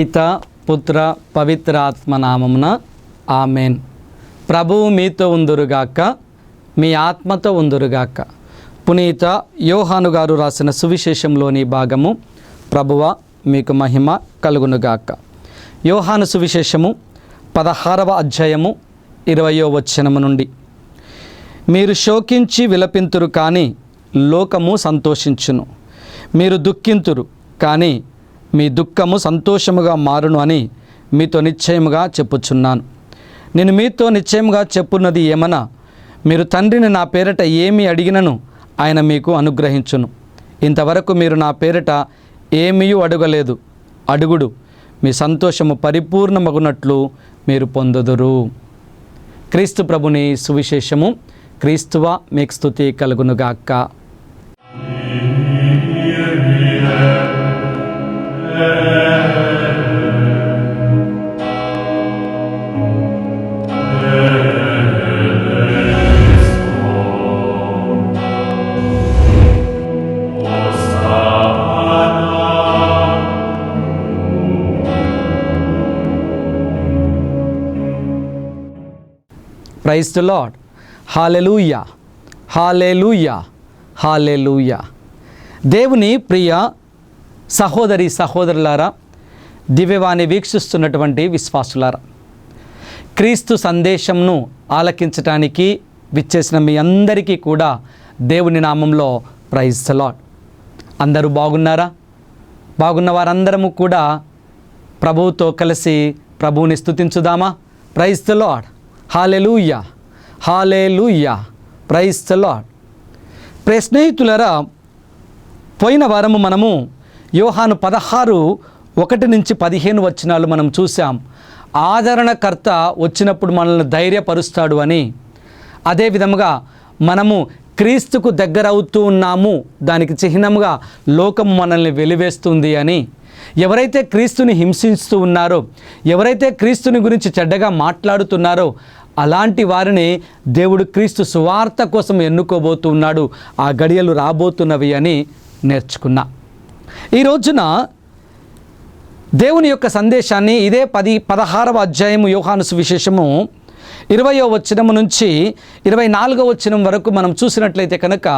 పిత పుత్ర పవిత్ర ఆత్మ నామమున ఆమెన్. ప్రభువు మీతో ఉందురుగాక, మీ ఆత్మతో ఉందురుగాక. పునీత యోహాను గారు రాసిన సువిశేషంలోని భాగము. ప్రభువ మీకు మహిమ కలుగునుగాక. యోహాను సువిశేషము 16వ అధ్యాయము 20వ వచనము నుండి. మీరు శోకించి విలపింతురు కానీ లోకము సంతోషించును, మీరు దుఃఖింతురు కానీ మీ దుఃఖము సంతోషముగా మారును అని మీతో నిశ్చయముగా చెప్పుచున్నాను. నేను మీతో నిశ్చయముగా చెప్పున్నది ఏమనా, మీరు తండ్రిని నా పేరిట ఏమి అడిగినను ఆయన మీకు అనుగ్రహించును. ఇంతవరకు మీరు నా పేరిట ఏమీ అడగలేదు. అడుగుడు, మీ సంతోషము పరిపూర్ణమగునట్లు మీరు పొందుదురు. క్రీస్తు ప్రభుని సువిశేషము. క్రీస్తువా మీకు స్తుతి కలుగునుగాక. Praise the Lord. Hallelujah, hallelujah, hallelujah. దేవుని ప్రియ సహోదరి సహోదరులారా, దివ్యవాణి వీక్షిస్తున్నటువంటి విశ్వాసులారా, క్రీస్తు సందేశంను ఆలకించటానికి విచ్చేసిన మీ అందరికీ కూడా దేవుని నామంలో ప్రైజ్ ది లార్డ్. అందరూ బాగున్నారా? బాగున్న వారందరము కూడా ప్రభువుతో కలిసి ప్రభువుని స్తుతించుదామా? Praise the Lord. Hallelujah, hallelujah, praise the Lord. ప్రియ స్నేహితులారా, పోయిన వారము మనము యోహాను 16:1-15 వచనాలు మనం చూసాం. ఆదరణకర్త వచ్చినప్పుడు మనల్ని ధైర్యపరుస్తాడు అని, అదేవిధముగా మనము క్రీస్తుకు దగ్గర అవుతూ ఉన్నాము, దానికి చిహ్నముగా లోకం మనల్ని వెలివేస్తుంది అని, ఎవరైతే క్రీస్తుని హింసిస్తూ ఉన్నారో, ఎవరైతే క్రీస్తుని గురించి చెడ్డగా మాట్లాడుతున్నారో అలాంటి వారిని దేవుడు క్రీస్తు సువార్త కోసం ఎన్నుకోబోతున్నాడు, ఆ గడియలు రాబోతున్నవి అని నేర్చుకున్నా. ఈ రోజున దేవుని యొక్క సందేశాన్ని ఇదే 16వ అధ్యాయము యోహాను సువిశేషము 20వ వచనము నుంచి 24వ వచనం వరకు మనం చూసినట్లయితే కనుక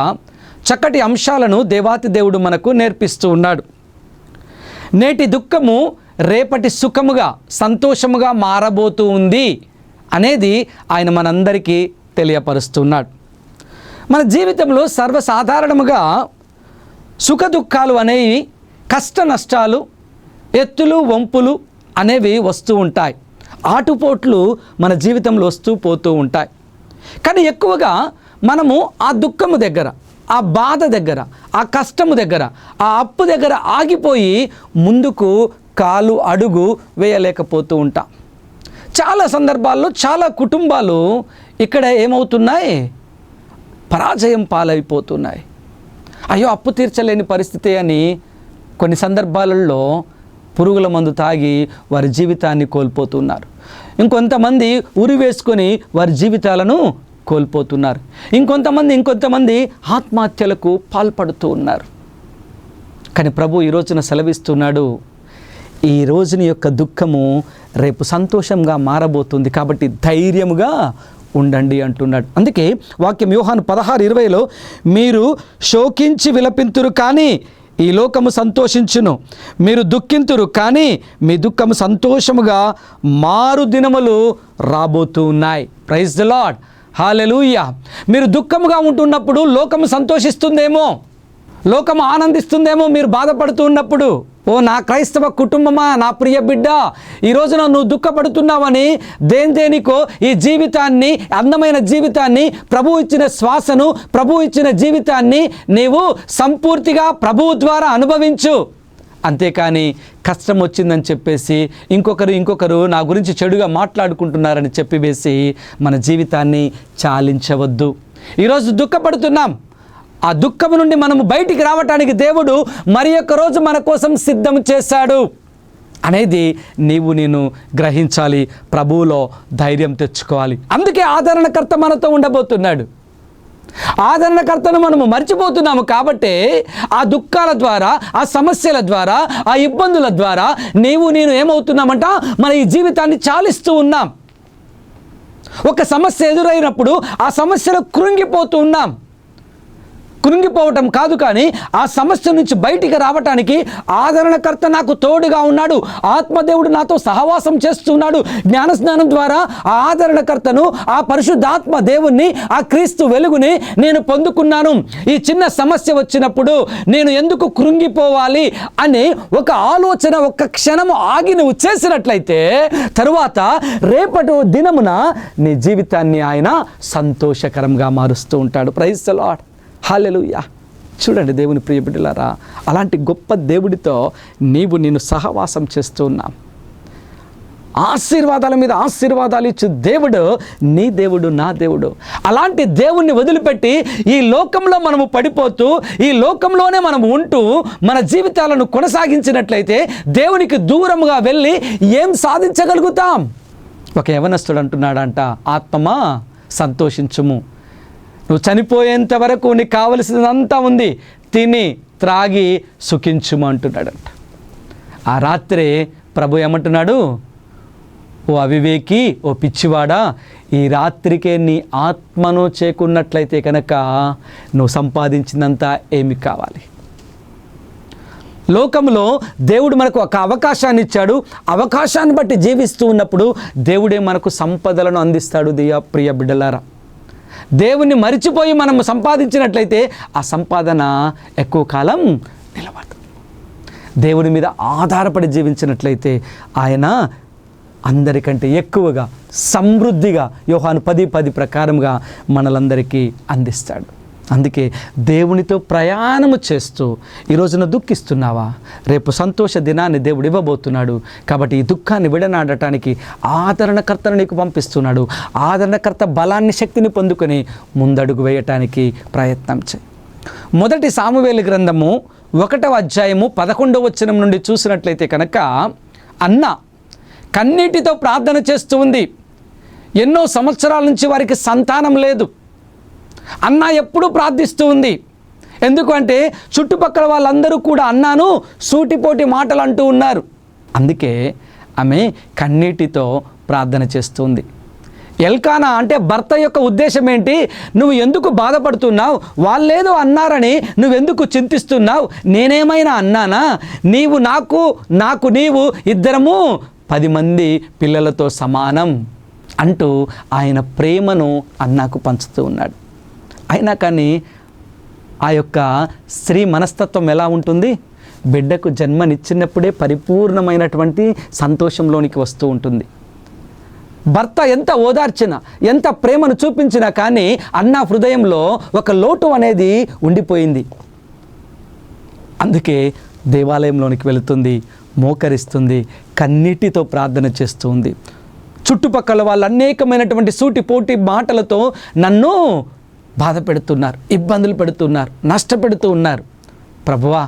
చక్కటి అంశాలను దేవాతి దేవుడు మనకు నేర్పిస్తూ ఉన్నాడు. నేటి దుఃఖము రేపటి సుఖముగా సంతోషముగా మారబోతూ ఉంది అనేది ఆయన మనందరికీ తెలియపరుస్తున్నాడు. మన జీవితంలో సర్వసాధారణముగా సుఖ దుఃఖాలు అనేవి, కష్ట నష్టాలు, ఎత్తులు వంపులు అనేవి వస్తూ ఉంటాయి. ఆటుపోట్లు మన జీవితంలో వస్తూ పోతూ ఉంటాయి. కానీ ఎక్కువగా మనము ఆ దుఃఖము దగ్గర, ఆ బాధ దగ్గర, ఆ కష్టము దగ్గర, ఆ అప్పు దగ్గర ఆగిపోయి ముందుకు కాలు అడుగు వేయలేకపోతూ ఉంటాం. చాలా సందర్భాల్లో చాలా కుటుంబాలు ఇక్కడ ఏమవుతున్నాయి? పరాజయం పాలైపోతున్నాయి. అయ్యో అప్పు తీర్చలేని పరిస్థితి అని కొన్ని సందర్భాలలో పురుగుల మందు తాగి వారి జీవితాన్ని కోల్పోతున్నారు. ఇంకొంతమంది ఉరి వేసుకొని వారి జీవితాలను కోల్పోతున్నారు. ఇంకొంతమంది ఆత్మహత్యలకు పాల్పడుతూ ఉన్నారు. కానీ ప్రభు ఈ రోజున సెలవిస్తున్నాడు, ఈ రోజుని యొక్క దుఃఖము రేపు సంతోషంగా మారబోతుంది, కాబట్టి ధైర్యముగా ఉండండి అంటున్నాడు. అందుకే వాక్యం యోహాను 16:20లో మీరు శోకించి విలపింతురు కానీ ఈ లోకము సంతోషించును, మీరు దుఃఖింతురు కానీ మీ దుఃఖము సంతోషముగా మారు దినములు రాబోతూ ఉన్నాయి. Praise the Lord. హల్లెలూయా. మీరు దుఃఖముగా ఉంటున్నప్పుడు లోకము సంతోషిస్తుందేమో, లోకము ఆనందిస్తుందేమో. మీరు బాధపడుతూ ఉన్నప్పుడు, ఓ నా క్రైస్తవ కుటుంబమా, నా ప్రియ బిడ్డ, ఈ రోజున నువ్వు దుఃఖపడుతున్నావని దేనికో ఈ జీవితాన్ని, అందమైన జీవితాన్ని, ప్రభు ఇచ్చిన శ్వాసను, ప్రభు ఇచ్చిన జీవితాన్ని నీవు సంపూర్తిగా ప్రభువు ద్వారా అనుభవించు. అంతేకాని కష్టం వచ్చిందని చెప్పేసి ఇంకొకరు నా గురించి చెడుగా మాట్లాడుకుంటున్నారని చెప్పివేసి మన జీవితాన్ని చాలించవద్దు. ఈరోజు దుఃఖపడుతున్నాం, ఆ దుఃఖము నుండి మనము బయటికి రావటానికి దేవుడు మరి ఒక్క రోజు మన కోసం సిద్ధం చేశాడు అనేది నేను గ్రహించాలి. ప్రభువులో ధైర్యం తెచ్చుకోవాలి. అందుకే ఆదరణకర్త మనతో ఉండబోతున్నాడు. ఆదరణకర్తను మనము మర్చిపోతున్నాము. కాబట్టి ఆ దుఃఖాల ద్వారా, ఆ సమస్యల ద్వారా, ఆ ఇబ్బందుల ద్వారా నేను ఏమవుతున్నామంట, మన ఈ జీవితాన్ని చాలిస్తూ ఉన్నాం. ఒక సమస్య ఎదురైనప్పుడు ఆ సమస్యలో కృంగిపోతూ ఉన్నాం. కృంగిపోవటం కాదు, కానీ ఆ సమస్య నుంచి బయటికి రావటానికి ఆదరణకర్త నాకు తోడుగా ఉన్నాడు, ఆత్మదేవుడు నాతో సహవాసం చేస్తున్నాడు. జ్ఞానస్నానం ద్వారా ఆ ఆదరణకర్తను, ఆ పరిశుద్ధాత్మ దేవుణ్ణి, ఆ క్రీస్తు వెలుగుని నేను పొందుకున్నాను. ఈ చిన్న సమస్య వచ్చినప్పుడు నేను ఎందుకు కృంగిపోవాలి అని ఒక ఆలోచన, ఒక్క క్షణము ఆగి నువ్వు చేసినట్లయితే తరువాత రేపటి దినమున నీ జీవితాన్ని ఆయన సంతోషకరంగా మారుస్తూ ఉంటాడు. Praise the Lord. హల్లెలూయా. చూడండి దేవుని ప్రియ బిడ్డలారా, అలాంటి గొప్ప దేవుడితో నేను సహవాసం చేస్తూ ఉన్నాం. ఆశీర్వాదాల మీద ఆశీర్వాదాలు ఇచ్చు దేవుడు నీ దేవుడు, నా దేవుడు. అలాంటి దేవుణ్ణి వదిలిపెట్టి ఈ లోకంలో మనము పడిపోతూ, ఈ లోకంలోనే మనం ఉంటూ మన జీవితాలను కొనసాగించినట్లయితే దేవునికి దూరముగా వెళ్ళి ఏం సాధించగలుగుతాం? ఒక యవనస్తుడు అంటున్నాడంట, ఆత్మమా సంతోషించుము, నువ్వు చనిపోయేంత వరకు నీకు కావలసినంతా ఉంది, తిని త్రాగి సుఖించుము అంటున్నాడంట. ఆ రాత్రి ప్రభు ఏమంటున్నాడు, ఓ అవివేకి, ఓ పిచ్చివాడా, ఈ రాత్రికే నీ ఆత్మను చేకున్నట్లయితే కనుక నువ్వు సంపాదించినంత ఏమి కావాలి? లోకంలో దేవుడు మనకు ఒక అవకాశాన్ని ఇచ్చాడు. అవకాశాన్ని బట్టి జీవిస్తూ ఉన్నప్పుడు దేవుడే మనకు సంపదలను అందిస్తాడు. ప్రియ బిడ్డలారా, దేవుణ్ణి మరిచిపోయి మనం సంపాదించినట్లయితే ఆ సంపాదన ఎక్కువ కాలం నిలబడదు. దేవుని మీద ఆధారపడి జీవించినట్లయితే ఆయన అందరికంటే ఎక్కువగా, సమృద్ధిగా, యోహాను 10:10 ప్రకారంగా మనలందరికీ అందిస్తాడు. అందుకే దేవునితో ప్రయాణము చేస్తూ ఈ రోజున దుఃఖిస్తున్నావా? రేపు సంతోష దినాన్ని దేవుడు ఇవ్వబోతున్నాడు. కాబట్టి ఈ దుఃఖాన్ని విడనాడటానికి ఆదరణకర్తను నీకు పంపిస్తున్నాడు. ఆదరణకర్త బలాన్ని, శక్తిని పొందుకొని ముందడుగు వేయటానికి ప్రయత్నం చేయి. మొదటి సామువేలు గ్రంథము 1వ అధ్యాయము 11వ వచనం నుండి చూసినట్లయితే కనుక, అన్న కన్నీటితో ప్రార్థన చేస్తూ ఉంది. ఎన్నో సంవత్సరాల నుంచి వారికి సంతానం లేదు. అన్న ఎప్పుడూ ప్రార్థిస్తూ ఉంది. ఎందుకంటే చుట్టుపక్కల వాళ్ళందరూ కూడా అన్నాను సూటిపోటి మాటలు అంటూ ఉన్నారు. అందుకే ఆమె కన్నీటితో ప్రార్థన చేస్తుంది. ఎల్కానా అంటే భర్త యొక్క ఉద్దేశం ఏంటి? నువ్వు ఎందుకు బాధపడుతున్నావు? వాళ్ళేదో అన్నారని నువ్వెందుకు చింతిస్తున్నావు? నేనేమైనా అన్నానా? నీవు నాకు నీవు ఇద్దరము 10 మంది పిల్లలతో సమానం అంటూ ఆయన ప్రేమను అన్నాకు పంచుతూ ఉన్నాడు. అయినా కానీ ఆ యొక్క స్త్రీ మనస్తత్వం ఎలా ఉంటుంది? బిడ్డకు జన్మనిచ్చినప్పుడే పరిపూర్ణమైనటువంటి సంతోషంలోనికి వస్తూ ఉంటుంది. భర్త ఎంత ఓదార్చినా, ఎంత ప్రేమను చూపించినా కానీ అన్న హృదయంలో ఒక లోటు అనేది ఉండిపోయింది. అందుకే దేవాలయంలోనికి వెళుతుంది, మోకరిస్తుంది, కన్నీటితో ప్రార్థన చేస్తుంది. చుట్టుపక్కల వాళ్ళు అనేకమైనటువంటి సూటిపోటి మాటలతో నన్ను బాధ పెడుతున్నారు, ఇబ్బందులు పెడుతున్నారు, నష్టపెడుతూ ఉన్నారు. ప్రభువా,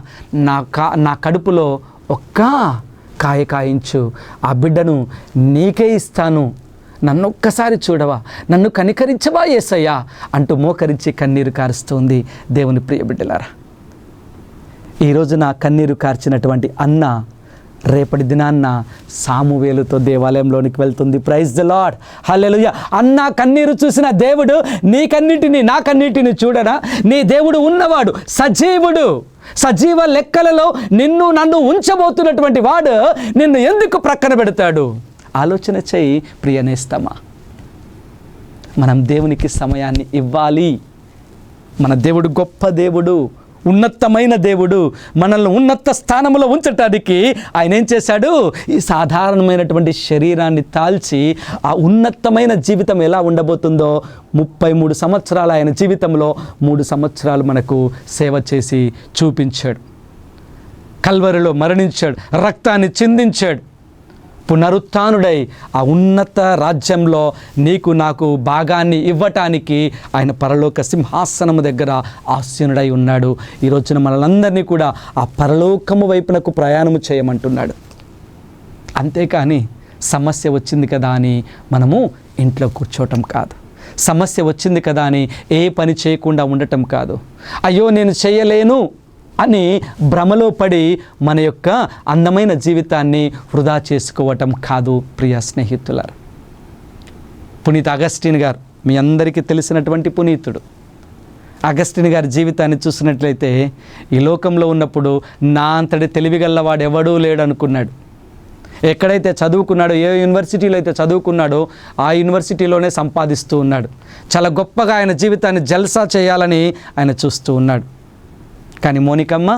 నా కడుపులో ఒక్క కాయ కాయించు, ఆ బిడ్డను నీకే ఇస్తాను, నన్ను ఒక్కసారి చూడవా, నన్ను కనికరించవా యేసయ్యా అంటూ మోకరించి కన్నీరు కారుస్తుంది. దేవుని ప్రియ బిడ్డలారా, ఈరోజు నా కన్నీరు కార్చినటువంటి అన్న రేపటి దినాన్న సామువేలుతో దేవాలయంలోనికి వెళ్తుంది. Praise the Lord. హల్లెలూయా. అన్న కన్నీరు చూసిన దేవుడు నీ కన్నీటిని, నా కన్నీటిని చూడరా? నీ దేవుడు ఉన్నవాడు, సజీవుడు, సజీవ లెక్కలలో నన్ను ఉంచబోతున్నటువంటి వాడు నిన్ను ఎందుకు ప్రక్కన పెడతాడు? ఆలోచన చేయి ప్రియనేస్తమా. మనం దేవునికి సమయాన్ని ఇవ్వాలి. మన దేవుడు గొప్ప దేవుడు, ఉన్నతమైన దేవుడు. మనల్ని ఉన్నత స్థానంలో ఉంచటానికి ఆయన ఏం చేశాడు? ఈ సాధారణమైనటువంటి శరీరాన్ని తాల్చి ఆ ఉన్నతమైన జీవితం ఎలా ఉండబోతుందో 33 సంవత్సరాలు ఆయన జీవితంలో 3 సంవత్సరాలు మనకు సేవ చేసి చూపించాడు. కల్వరిలో మరణించాడు, రక్తాన్ని చిందించాడు, పునరుత్థానుడై ఆ ఉన్నత రాజ్యంలో నీకు నాకు భాగాన్ని ఇవ్వటానికి ఆయన పరలోక సింహాసనము దగ్గర ఆసీనుడై ఉన్నాడు. ఈ రోజున మనలందరినీ కూడా ఆ పరలోకము వైపునకు ప్రయాణము చేయమంటున్నాడు. అంతేకాని సమస్య వచ్చింది కదా అని మనము ఇంట్లో కూర్చోవటం కాదు. సమస్య వచ్చింది కదా అని ఏ పని చేయకుండా ఉండటం కాదు. అయ్యో నేను చేయలేను అని భ్రమలో పడి మన యొక్క అందమైన జీవితాన్ని వృధా చేసుకోవటం కాదు ప్రియ స్నేహితులారా. పునీత అగస్టిన్ గారు, మీ అందరికీ తెలిసినటువంటి పునీతుడు. అగస్టిన్ గారి జీవితాన్ని చూసినట్లయితే ఈ లోకంలో ఉన్నప్పుడు నా అంతటి తెలివిగల్లవాడు ఎవడూ లేడు అనుకున్నాడు. ఎక్కడైతే చదువుకున్నాడో, ఏ యూనివర్సిటీలో అయితే చదువుకున్నాడో ఆ యూనివర్సిటీలోనే సంపాదిస్తూ ఉన్నాడు. చాలా గొప్పగా ఆయన జీవితాన్ని జల్సా చేయాలని ఆయన చూస్తూ ఉన్నాడు. కానీ మోనికమ్మ,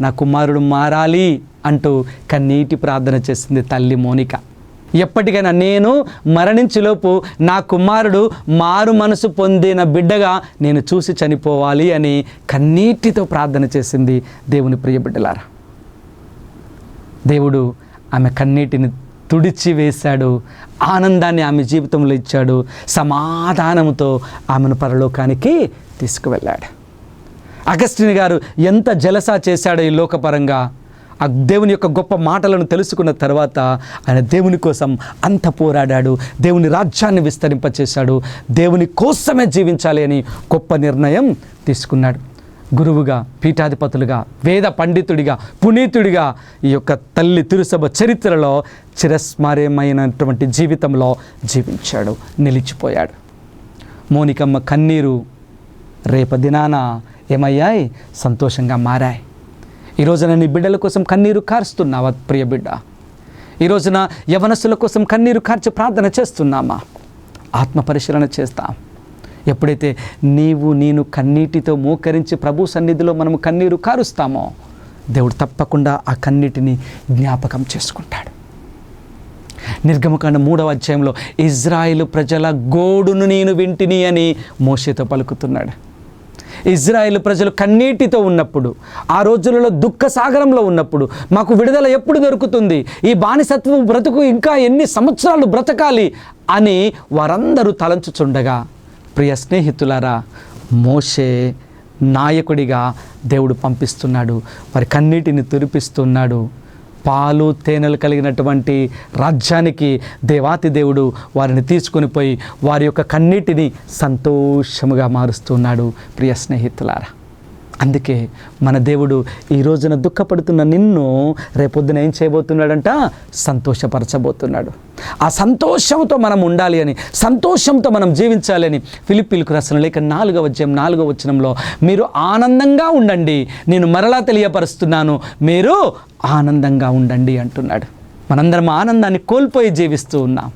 నా కుమారుడు మారాలి అంటూ కన్నీటి ప్రార్థన చేసింది తల్లి మోనిక. ఎప్పటికైనా నేను మరణించేలోపు నా కుమారుడు మారు మనసు పొందిన బిడ్డగా నేను చూసి చనిపోవాలి అని కన్నీటితో ప్రార్థన చేసింది దేవుని ప్రియ బిడ్డలారా. దేవుడు ఆమె కన్నీటిని తుడిచి వేశాడు, ఆనందాన్ని ఆమె జీవితంలో ఇచ్చాడు, సమాధానంతో ఆమెను పరలోకానికి తీసుకువెళ్ళాడు. అగస్టిన్ గారు ఎంత జలసా చేశాడో ఈ లోకపరంగా. ఆ దేవుని యొక్క గొప్ప మాటలను తెలుసుకున్న తర్వాత ఆయన దేవుని కోసం అంత పోరాడాడు, దేవుని రాజ్యాన్ని విస్తరింపచేశాడు, దేవుని కోసమే జీవించాలి అని గొప్ప నిర్ణయం తీసుకున్నాడు. గురువుగా, పీఠాధిపతులుగా, వేద పండితుడిగా, పునీతుడిగా ఈ యొక్క తల్లి తిరుసభ చరిత్రలో చిరస్మరణీయమైనటువంటి జీవితంలో జీవించాడు, నిలిచిపోయాడు. మోనికమ్మ కన్నీరు రేపదినాన ఏమయ్యాయి? సంతోషంగా మారాయి. ఈ రోజున నీ బిడ్డల కోసం కన్నీరు కార్చుతున్నావా ప్రియ బిడ్డ? ఈ రోజున యవనస్తుల కోసం కన్నీరు కార్చి ప్రార్థన చేస్తున్నామా? ఆత్మ పరిశీలన చేస్తాం. ఎప్పుడైతే నేను కన్నీటితో మోకరించి ప్రభు సన్నిధిలో మనము కన్నీరు కారుస్తామో దేవుడు తప్పకుండా ఆ కన్నీటిని జ్ఞాపకం చేసుకుంటాడు. నిర్గమకాండ 3వ అధ్యాయంలో ఇజ్రాయేలు ప్రజల గోడును నేను వింటిని అని మోషేతో పలుకుతున్నాడు. ఇజ్రాయేలు ప్రజలు కన్నీటితో ఉన్నప్పుడు, ఆ రోజులలో దుఃఖ సాగరంలో ఉన్నప్పుడు, మాకు విడుదల ఎప్పుడు దొరుకుతుంది, ఈ బానిసత్వం బ్రతుకు ఇంకా ఎన్ని సంవత్సరాలు బ్రతకాలి అని వారందరూ తలంచుచుండగా, ప్రియ స్నేహితులారా, మోషే నాయకుడిగా దేవుడు పంపిస్తున్నాడు. వారి కన్నీటిని తుడిపిస్తున్నాడు. పాలు తేనెలు కలిగినటువంటి రాజ్యానికి దేవాతి దేవుడు వారిని తీసుకొని పోయి వారి యొక్క కన్నీటిని సంతోషముగా మారుస్తున్నాడు. ప్రియ స్నేహితులారా, అందుకే మన దేవుడు ఈ రోజున దుఃఖపడుతున్న నిన్ను రేపొద్దున ఏం చేయబోతున్నాడంట? సంతోషపరచబోతున్నాడు. ఆ సంతోషంతో మనం ఉండాలి అని, సంతోషంతో మనం జీవించాలి అని ఫిలిప్పీలకు రాసిన లేఖ 4వ అధ్యాయం 4వ వచనంలో మీరు ఆనందంగా ఉండండి, నేను మరలా తెలియపరుస్తున్నాను, మీరు ఆనందంగా ఉండండి అంటున్నాడు. మనందరం ఆనందాన్ని కోల్పోయి జీవిస్తూ ఉన్నాం.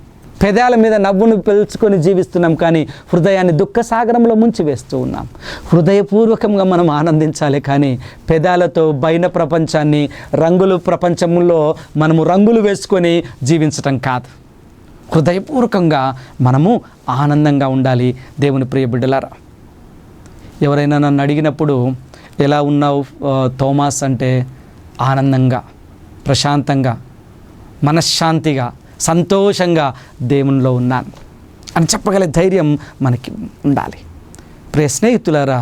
పెదాల మీద నవ్వును పెంచుకొని జీవిస్తున్నాం, కానీ హృదయాన్ని దుఃఖసాగరంలో ముంచివేస్తూ ఉన్నాం. హృదయపూర్వకంగా మనం ఆనందించాలి, కానీ పెదాలతో బయట ప్రపంచాన్ని, రంగుల ప్రపంచంలో మనము రంగులు వేసుకొని జీవించటం కాదు. హృదయపూర్వకంగా మనము ఆనందంగా ఉండాలి. దేవుని ప్రియ బిడ్డలారా, ఎవరైనా నన్ను అడిగినప్పుడు ఎలా ఉన్నావు థోమాస్ అంటే, ఆనందంగా, ప్రశాంతంగా, మనశ్శాంతిగా, సంతోషంగా దేవునిలో ఉన్నాను అని చెప్పగల ధైర్యం మనకి ఉండాలి. ప్రియ స్నేహితులారా,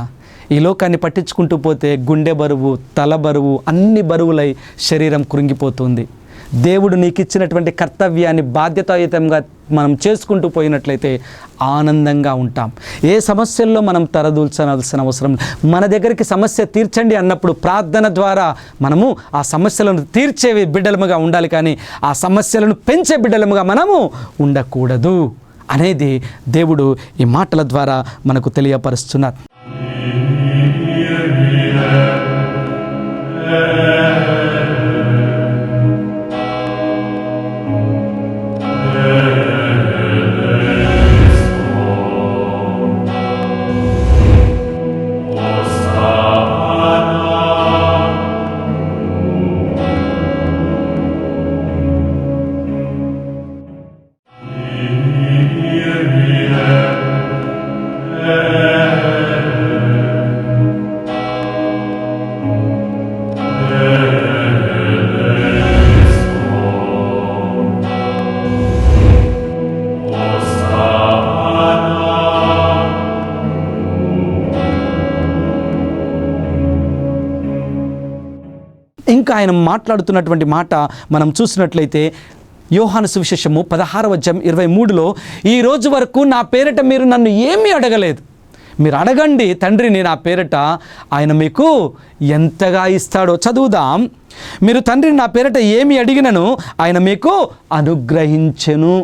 ఈ లోకాన్ని పట్టించుకుంటూ పోతే గుండె బరువు, తల బరువు, అన్ని బరువులై శరీరం కృంగిపోతుంది. దేవుడు నీకు ఇచ్చినటువంటి కర్తవ్యాన్ని బాధ్యతాయుతంగా మనం చేసుకుంటూ పోయినట్లయితే ఆనందంగా ఉంటాం. ఏ సమస్యల్లో మనం తరదూల్చాల్సిన అవసరం. మన దగ్గరికి సమస్య తీర్చండి అన్నప్పుడు ప్రార్థన ద్వారా మనము ఆ సమస్యలను తీర్చే బిడ్డలముగా ఉండాలి, కానీ ఆ సమస్యలను పెంచే బిడ్డలముగా మనము ఉండకూడదు అనేది దేవుడు ఈ మాటల ద్వారా మనకు తెలియపరుస్తున్నారు. ఇంకా ఆయన మాట్లాడుతున్నటువంటి మాట మనం చూసినట్లయితే, యోహాను సువిశేషము 16:23 ఈ రోజు వరకు నా పేరిట మీరు నన్ను ఏమీ అడగలేదు. మీరు అడగండి తండ్రిని నా పేరిట, ఆయన మీకు ఎంతగా ఇస్తాడో. చదువుదాం. మీరు తండ్రిని నా పేరిట ఏమి అడిగినను ఆయన మీకు అనుగ్రహించెను.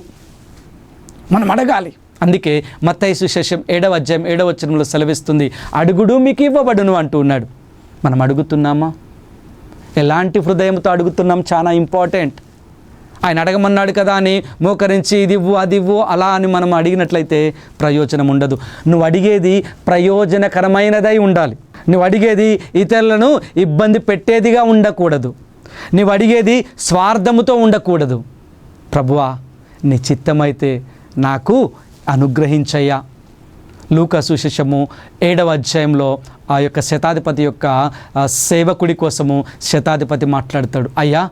మనం అడగాలి. అందుకే మత్తయి సువిశేషం 7:7 సెలవిస్తుంది, అడుగుడు మీకు ఇవ్వబడును అంటూ ఉన్నాడు. మనం అడుగుతున్నామా? ఎలాంటి హృదయంతో అడుగుతున్నాం? చాలా ఇంపార్టెంట్. ఆయన అడగమన్నాడు కదా అని మోకరించి ఇది ఇవ్వు అది ఇవ్వు అలా అని మనం అడిగినట్లయితే ప్రయోజనం ఉండదు. నువ్వు అడిగేది ప్రయోజనకరమైనదై ఉండాలి. నువ్వు అడిగేది ఇతరులను ఇబ్బంది పెట్టేదిగా ఉండకూడదు. నువ్వు అడిగేది స్వార్థముతో ఉండకూడదు. ప్రభువా, నీ చిత్తమైతే నాకు అనుగ్రహించయ్యా. లూకా సువిశేషము 7వ ఆ యొక్క శతాధిపతి యొక్క సేవకుడి కోసము శతాధిపతి మాట్లాడతాడు, అయ్యా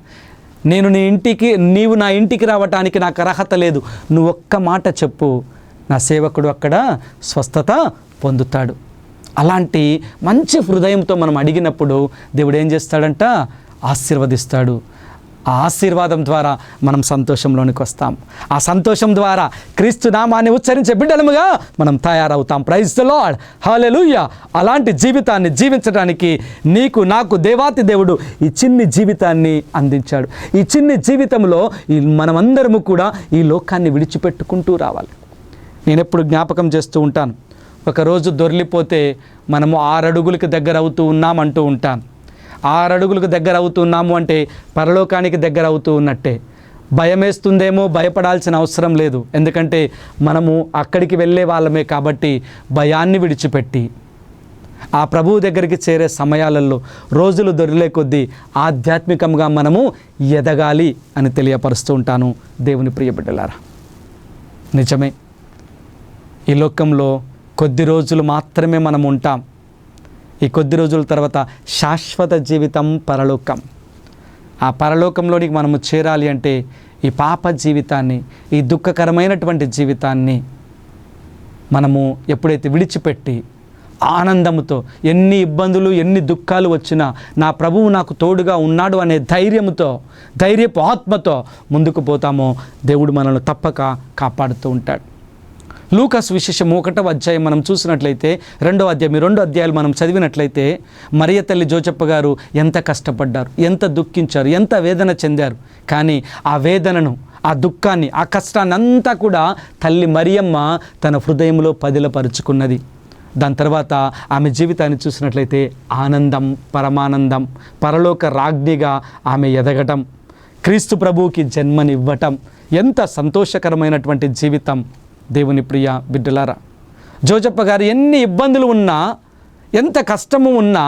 నీవు నా ఇంటికి రావటానికి నాకు అర్హత లేదు, నువ్వు ఒక్క మాట చెప్పు, నా సేవకుడు అక్కడ స్వస్థత పొందుతాడు. అలాంటి మంచి హృదయంతో మనం అడిగినప్పుడు దేవుడు ఏం చేస్తాడంట? ఆశీర్వదిస్తాడు. ఆ ఆశీర్వాదం ద్వారా మనం సంతోషంలోనికి వస్తాం. ఆ సంతోషం ద్వారా క్రీస్తు నామాన్ని ఉచ్చరించే బిడ్డలముగా మనం తయారవుతాం. ప్రైజ్ ది లార్డ్, హల్లెలూయా. అలాంటి జీవితాన్ని జీవించడానికి నీకు నాకు దేవాతి దేవుడు ఈ చిన్ని జీవితాన్ని అందించాడు. ఈ చిన్ని జీవితంలో మనమందరము కూడా ఈ లోకాన్ని విడిచిపెట్టుకుంటూ రావాలి. నేను ఎప్పుడు జ్ఞాపకం చేస్తూ ఉంటాను, ఒకరోజు దొర్లిపోతే మనము 6 అడుగులకు దగ్గర అవుతూ ఉన్నామంటూ ఉంటాను. 6 అడుగులకు దగ్గర అవుతున్నాము అంటే పరలోకానికి దగ్గర అవుతూ ఉన్నట్టే. భయమేస్తుందేమో, భయపడాల్సిన అవసరం లేదు. ఎందుకంటే మనము అక్కడికి వెళ్ళే వాళ్ళమే కాబట్టి భయాన్ని విడిచిపెట్టి ఆ ప్రభువు దగ్గరికి చేరే సమయాలలో రోజులు దొరిలే కొద్దీ ఆధ్యాత్మికంగా మనము ఎదగాలి అని తెలియపరుస్తూ ఉంటాను. దేవుని ప్రియ బిడ్డలారా, నిజమే, ఈ లోకంలో కొద్ది రోజులు మాత్రమే మనం ఉంటాం. ఈ కొద్ది రోజుల తర్వాత శాశ్వత జీవితం పరలోకం. ఆ పరలోకంలోనికి మనము చేరాలి అంటే ఈ పాప జీవితాన్ని, ఈ దుఃఖకరమైనటువంటి జీవితాన్ని మనము ఎప్పుడైతే విడిచిపెట్టి ఆనందంతో, ఎన్ని ఇబ్బందులు ఎన్ని దుఃఖాలు వచ్చినా నా ప్రభువు నాకు తోడుగా ఉన్నాడు అనే ధైర్యపు ఆత్మతో ముందుకు పోతామో దేవుడు మనల్ని తప్పక కాపాడుతూ ఉంటాడు. లూకా సువిశేషం 1వ మనం చూసినట్లయితే 2వ అధ్యాయం, 2 అధ్యాయాలు మనం చదివినట్లయితే మరియ తల్లి జోచప్ప గారు ఎంత కష్టపడ్డారు, ఎంత దుఃఖించారు, ఎంత వేదన చెందారు. కానీ ఆ వేదనను, ఆ దుఃఖాన్ని, ఆ కష్టాన్ని అంతా కూడా తల్లి మరియమ్మ తన హృదయంలో పదిలపరుచుకున్నది. దాని తర్వాత ఆమె జీవితాన్ని చూసినట్లయితే ఆనందం, పరమానందం, పరలోక రాజ్ఞిగా ఆమె ఎదగటం, క్రీస్తు ప్రభువుకి జన్మనివ్వటం, ఎంత సంతోషకరమైనటువంటి జీవితం. దేవుని ప్రియ బిడ్డలారా, జోజప్ప గారు ఎన్ని ఇబ్బందులు ఉన్నా, ఎంత కష్టము ఉన్నా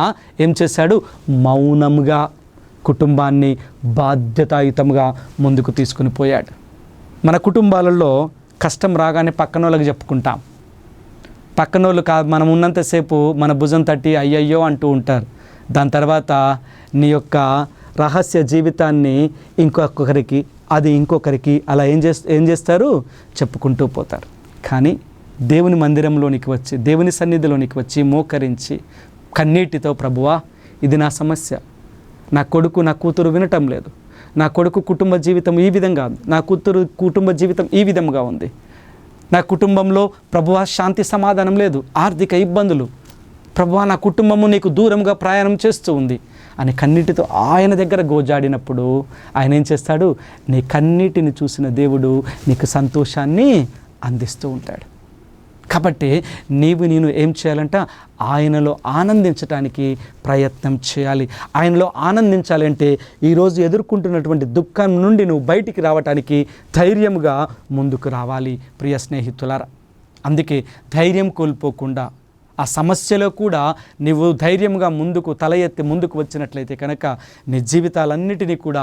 ఏం చేశాడు? మౌనంగా కుటుంబాన్ని బాధ్యతాయుతంగా ముందుకు తీసుకుని పోయాడు. మన కుటుంబాలలో కష్టం రాగానే పక్కన వాళ్ళకి చెప్పుకుంటాం. పక్కన వాళ్ళు మనం ఉన్నంతసేపు మన భుజం తట్టి అయ్యయ్యో అంటూ ఉంటారు. దాని తర్వాత నీ యొక్క రహస్య జీవితాన్ని ఇంకొకరికి అలా ఏం చేస్తారు? చెప్పుకుంటూ పోతారు. కానీ దేవుని మందిరంలోనికి వచ్చి, దేవుని సన్నిధిలోనికి వచ్చి మోకరించి కన్నీటితో, ప్రభువా, ఇది నా సమస్య, నా కొడుకు నా కూతురు వినటం లేదు, నా కొడుకు కుటుంబ జీవితం ఈ విధంగా ఉంది, నా కూతురు కుటుంబ జీవితం ఈ విధంగా ఉంది, నా కుటుంబంలో ప్రభువా శాంతి సమాధానం లేదు, ఆర్థిక ఇబ్బందులు, ప్రభువా నా కుటుంబము నీకు దూరంగా ప్రయాణం చేస్తూ ఉంది అని కన్నీటితో ఆయన దగ్గర గోజాడినప్పుడు ఆయన ఏం చేస్తాడు? నీ కన్నీటిని చూసిన దేవుడు నీకు సంతోషాన్ని అందిస్తూ ఉంటాడు. కాబట్టి నేను ఏం చేయాలంట? ఆయనలో ఆనందించడానికి ప్రయత్నం చేయాలి. ఆయనలో ఆనందించాలి అంటే ఈరోజు ఎదుర్కొంటున్నటువంటి దుఃఖం నుండి నువ్వు బయటికి రావటానికి ధైర్యంగా ముందుకు రావాలి ప్రియ స్నేహితులారా. అందుకే ధైర్యం కోల్పోకుండా ఆ సమస్యలో కూడా నీవు ధైర్యంగా ముందుకు తల ఎత్తి ముందుకు వచ్చినట్లయితే కనుక నీ జీవితాలన్నిటినీ కూడా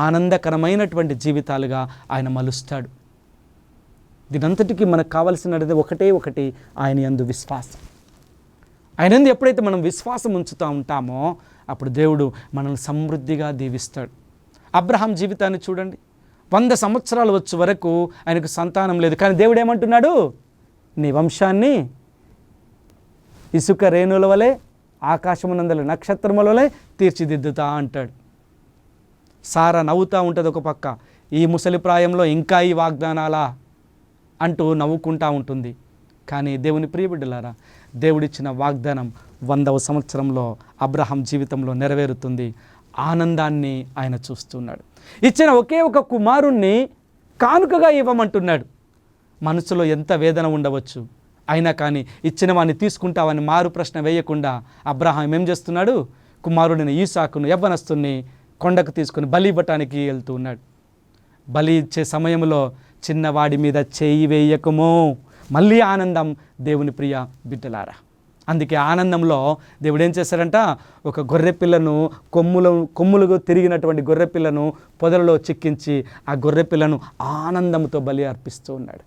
ఆనందకరమైనటువంటి జీవితాలుగా ఆయన మలుస్తాడు. దీనంతటికీ మనకు కావలసినది ఒకటి, ఆయన యందు విశ్వాసం. ఆయన యందు ఎప్పుడైతే మనం విశ్వాసం ఉంచుతూ ఉంటామో అప్పుడు దేవుడు మనల్ని సమృద్ధిగా దీవిస్తాడు. అబ్రహాం జీవితాన్ని చూడండి, 100 సంవత్సరాలు వచ్చే వరకు ఆయనకు సంతానం లేదు. కానీ దేవుడు ఏమంటున్నాడు? నీ వంశాన్ని ఇసుక రేణుల వలె, ఆకాశమునందల నక్షత్రముల వలె తీర్చిదిద్దుతా అంటాడు. సారా నవ్వుతూ ఉంటుంది ఒక పక్క, ఈ ముసలి ప్రాయంలో ఇంకా ఈ వాగ్దానాలా అంటూ నవ్వుకుంటూ ఉంటుంది. కానీ దేవుని ప్రియబిడ్డలారా, దేవుడిచ్చిన వాగ్దానం 100వ సంవత్సరంలో అబ్రహాం జీవితంలో నెరవేరుతుంది. ఆనందాన్ని ఆయన చూస్తున్నాడు. ఇచ్చిన ఒకే ఒక కుమారుణ్ణి కానుకగా ఇవ్వమంటున్నాడు. మనసులో ఎంత వేదన ఉండవచ్చు, అయినా కానీ ఇచ్చిన వాడిని తీసుకుంటావని మారు ప్రశ్న వేయకుండా అబ్రహాం ఏం చేస్తున్నాడు? కుమారుడిని ఈసాకును యవ్వనస్తుని కొండకు తీసుకుని బలి ఇవ్వటానికి వెళ్తూ ఉన్నాడు. బలి ఇచ్చే సమయంలో చిన్నవాడి మీద చేయి వేయకము. మళ్ళీ ఆనందం దేవుని ప్రియ బిడ్డలారా. అందుకే ఆనందంలో దేవుడు ఏం చేశాడంట? ఒక గొర్రెపిల్లను కొమ్ములుగా తిరిగినటువంటి గొర్రెపిల్లను పొదలలో చిక్కించి ఆ గొర్రెపిల్లను ఆనందంతో బలి అర్పిస్తూ ఉన్నాడు.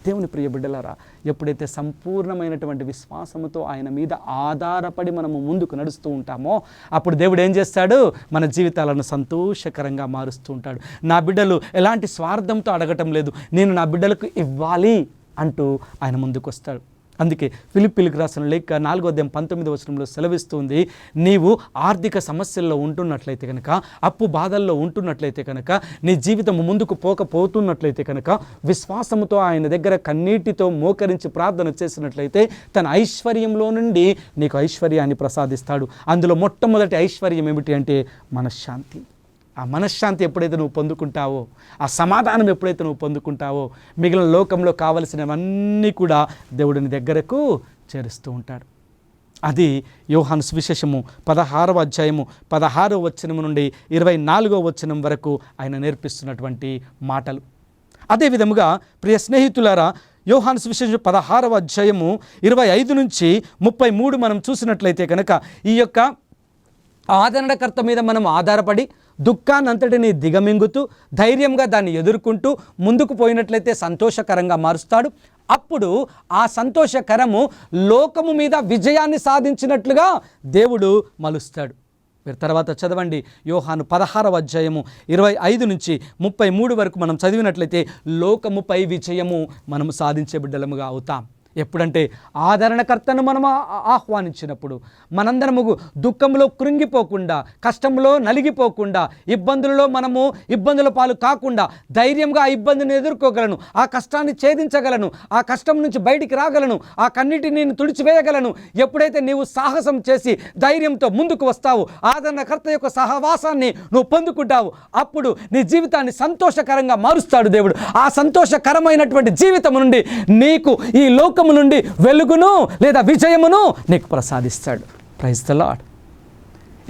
దేవుని ప్రియ బిడ్డలారా, ఎప్పుడైతే సంపూర్ణమైనటువంటి విశ్వాసముతో ఆయన మీద ఆధారపడి మనము ముందుకు నడుస్తూ ఉంటామో అప్పుడు దేవుడు ఏం చేస్తాడు? మన జీవితాలను సంతోషకరంగా మారుస్తూ ఉంటాడు. నా బిడ్డలు ఎలాంటి స్వార్థంతో అడగటం లేదు, నేను నా బిడ్డలకు ఇవ్వాలి అంటూ ఆయన ముందుకు వస్తాడు. అందుకే ఫిలిప్పీలకు రాసిన లేఖ 4వ అధ్యాయం 19వ వచనంలో సెలవిస్తుంది, నీవు ఆర్థిక సమస్యల్లో ఉంటున్నట్లయితే కనుక, అప్పు బాధల్లో ఉంటున్నట్లయితే కనుక, నీ జీవితం ముందుకు పోతున్నట్లయితే కనుక, విశ్వాసముతో ఆయన దగ్గర కన్నీటితో మోకరించి ప్రార్థన చేసినట్లయితే తన ఐశ్వర్యంలో నుండి నీకు ఐశ్వర్యాన్ని ప్రసాదిస్తాడు. అందులో మొట్టమొదటి ఐశ్వర్యం ఏమిటి అంటే మనశ్శాంతి. ఆ మనశ్శాంతి ఎప్పుడైతే నువ్వు పొందుకుంటావో, ఆ సమాధానం ఎప్పుడైతే నువ్వు పొందుకుంటావో, మిగిలిన లోకంలో కావలసినవన్నీ కూడా దేవుడిని దగ్గరకు చేరుస్తూ ఉంటాడు. అది యోహాను సువిశేషము 16వ అధ్యాయము 16వ వచనం నుండి 24వ వచనం వరకు ఆయన నేర్పిస్తున్నటువంటి మాటలు. అదే విధముగా ప్రియ స్నేహితులారా, యోహాను సువిశేషం 16వ అధ్యాయము 25 నుంచి 33 మనం చూసినట్లయితే కనుక ఈ యొక్క ఆదరణకర్త మీద మనం ఆధారపడి దుఃఖాన్నంతటిని దిగమింగుతూ ధైర్యంగా దాన్ని ఎదుర్కొంటూ ముందుకు పోయినట్లయితే సంతోషకరంగా మారుస్తాడు. అప్పుడు ఆ సంతోషకరము లోకము మీద విజయాన్ని సాధించినట్లుగా దేవుడు మలుస్తాడు. మీరు తర్వాత చదవండి, యోహాను 16వ అధ్యాయము 25 నుంచి 33 వరకు మనం చదివినట్లయితే లోకముపై విజయము మనము సాధించే బిడ్డలముగా అవుతాం. ఎప్పుడంటే ఆదరణకర్తను మనం ఆహ్వానించినప్పుడు, మనందరము దుఃఖంలో కృంగిపోకుండా, కష్టంలో నలిగిపోకుండా, ఇబ్బందుల పాలు కాకుండా ధైర్యంగా ఆ ఇబ్బందిని ఎదుర్కోగలను, ఆ కష్టాన్ని ఛేదించగలను, ఆ కష్టం నుంచి బయటికి రాగలను, ఆ కన్నిటిని నేను తుడిచివేయగలను. ఎప్పుడైతే నీవు సాహసం చేసి ధైర్యంతో ముందుకు వస్తావు, ఆదరణకర్త యొక్క సహవాసాన్ని నువ్వు పొందుకుంటావు, అప్పుడు నీ జీవితాన్ని సంతోషకరంగా మారుస్తాడు దేవుడు. ఆ సంతోషకరమైనటువంటి జీవితం నుండి నీకు ఈ లోకం నుండి వెలుగును లేదా విజయమును నీకు ప్రసాదిస్తాడు. Praise the Lord.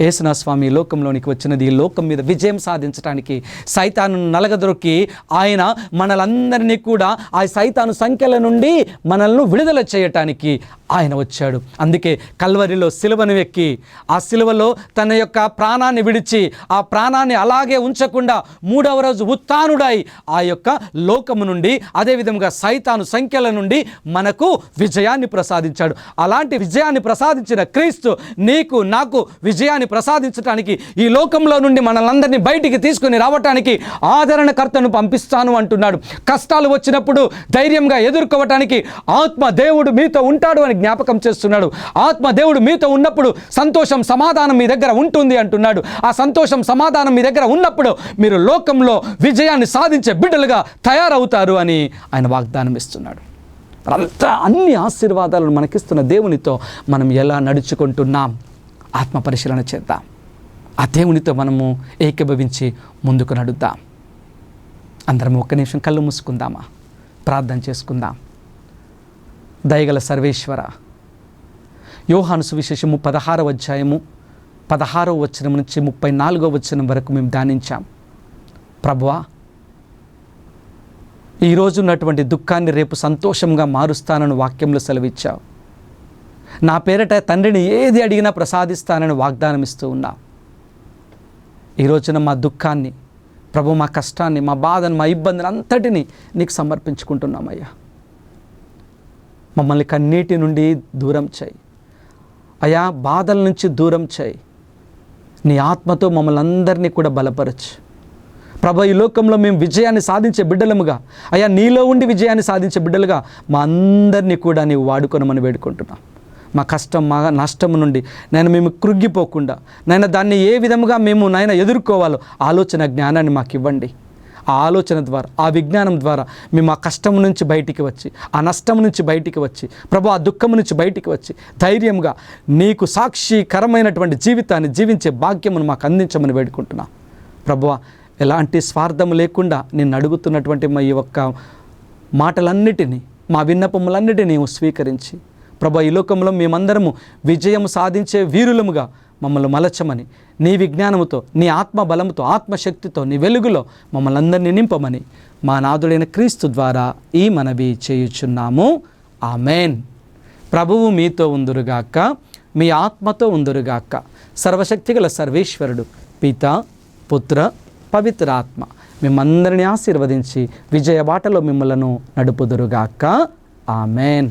యేసునా స్వామి లోకంలోనికి వచ్చినది ఈ లోకం మీద విజయం సాధించడానికి, సైతాను నలగదొరికి ఆయన మనలందరినీ కూడా ఆ సైతాను సంఖ్యల నుండి మనల్ని విడుదల చేయటానికి ఆయన వచ్చాడు. అందుకే కల్వరిలో సిలువను ఎక్కి ఆ సిలువలో తన యొక్క ప్రాణాన్ని విడిచి ఆ ప్రాణాన్ని అలాగే ఉంచకుండా 3వ రోజు ఉత్థానుడై ఆ యొక్క లోకము నుండి, అదేవిధంగా సైతాను సంఖ్యల నుండి మనకు విజయాన్ని ప్రసాదించాడు. అలాంటి విజయాన్ని ప్రసాదించిన క్రీస్తు నీకు నాకు విజయాన్ని ప్రసాదించడానికి, ఈ లోకంలో నుండి మనలందరినీ బయటికి తీసుకుని రావటానికి ఆదరణకర్తను పంపిస్తాను అంటున్నాడు. కష్టాలు వచ్చినప్పుడు ధైర్యంగా ఎదుర్కోవటానికి ఆత్మ దేవుడు మీతో ఉంటాడు అని జ్ఞాపకం చేస్తున్నాడు. ఆత్మ దేవుడు మీతో ఉన్నప్పుడు సంతోషం సమాధానం మీ దగ్గర ఉంటుంది అంటున్నాడు. ఆ సంతోషం సమాధానం మీ దగ్గర ఉన్నప్పుడు మీరు లోకంలో విజయాన్ని సాధించే బిడ్డలుగా తయారవుతారు అని ఆయన వాగ్దానం ఇస్తున్నాడు. అంతా అన్ని ఆశీర్వాదాలను మనకిస్తున్న దేవునితో మనం ఎలా నడుచుకుంటున్నాం ఆత్మ పరిశీలన చేద్దాం. ఆ దేవునితో మనము ఏకీభవించి ముందుకు నడుద్దాం. అందరం ఒక్క నిమిషం కళ్ళు మూసుకుందామా, ప్రార్థన చేసుకుందాం. దయగల సర్వేశ్వర, యోహాను సువిశేషము 16వ అధ్యాయము 16వ వచనం నుంచి 34వ వచనం వరకు మేము ధ్యానించాం. ప్రభువా, ఈరోజు ఉన్నటువంటి దుఃఖాన్ని రేపు సంతోషంగా మారుస్తానని వాక్యంలో సెలవిచ్చావు. నా పేరట తండ్రిని ఏది అడిగినా ప్రసాదిస్తానని వాగ్దానం ఇస్తూ ఉన్నా. ఈ రోజున మా దుఃఖాన్ని ప్రభు, మా కష్టాన్ని, మా బాధను, మా ఇబ్బందిని అంతటిని నీకు సమర్పించుకుంటున్నామయ్యా. మమ్మల్ని కన్నీటి నుండి దూరం చేయి అయ్యా, బాధల నుంచి దూరం చేయి. నీ ఆత్మతో మమ్మల్ని అందరినీ కూడా బలపరచు ప్రభు. ఈ లోకంలో మేము విజయాన్ని సాధించే బిడ్డలముగా అయ్యా, నీలో ఉండి విజయాన్ని సాధించే బిడ్డలుగా మా అందరినీ కూడా నీవు వాడుకొనమని వేడుకుంటున్నాం. మా కష్టం, మా నష్టం నుండి మేము కృంగిపోకుండా దాన్ని ఏ విధముగా మేము ఎదుర్కోవాలో ఆలోచన జ్ఞానాన్ని మాకు ఇవ్వండి. ఆ ఆలోచన ద్వారా, ఆ విజ్ఞానం ద్వారా మేము ఆ కష్టం నుంచి బయటికి వచ్చి, ఆ నష్టం నుంచి బయటికి వచ్చి, ప్రభు ఆ దుఃఖం నుంచి బయటికి వచ్చి ధైర్యంగా నీకు సాక్షికరమైనటువంటి జీవితాన్ని జీవించే భాగ్యమును మాకు అందించమని వేడుకుంటున్నా. ప్రభువా, ఎలాంటి స్వార్థం లేకుండా నిన్ను అడుగుతున్నటువంటి మా ఈ ఒక్క మాటలన్నిటినీ, మా విన్నపములన్నిటినీ నీవు స్వీకరించి ప్రభు ఈ లోకంలో మేమందరము విజయం సాధించే వీరులముగా మమ్మల్ని మలచమని, నీ విజ్ఞానముతో, నీ ఆత్మ బలముతో, ఆత్మశక్తితో, నీ వెలుగులో మమ్మల్ని అందరినీ నింపమని మా నాథుడైన క్రీస్తు ద్వారా ఈ మనవి చేయుచున్నాము. ఆమెన్. ప్రభువు మీతో ఉందురుగాక, మీ ఆత్మతో ఉందురుగాక. సర్వశక్తిగల సర్వేశ్వరుడు పిత, పుత్ర, పవిత్ర ఆత్మ మిమ్మందరినీ ఆశీర్వదించి విజయ బాటలో మిమ్మలను నడుపుదురుగాక. ఆమెన్.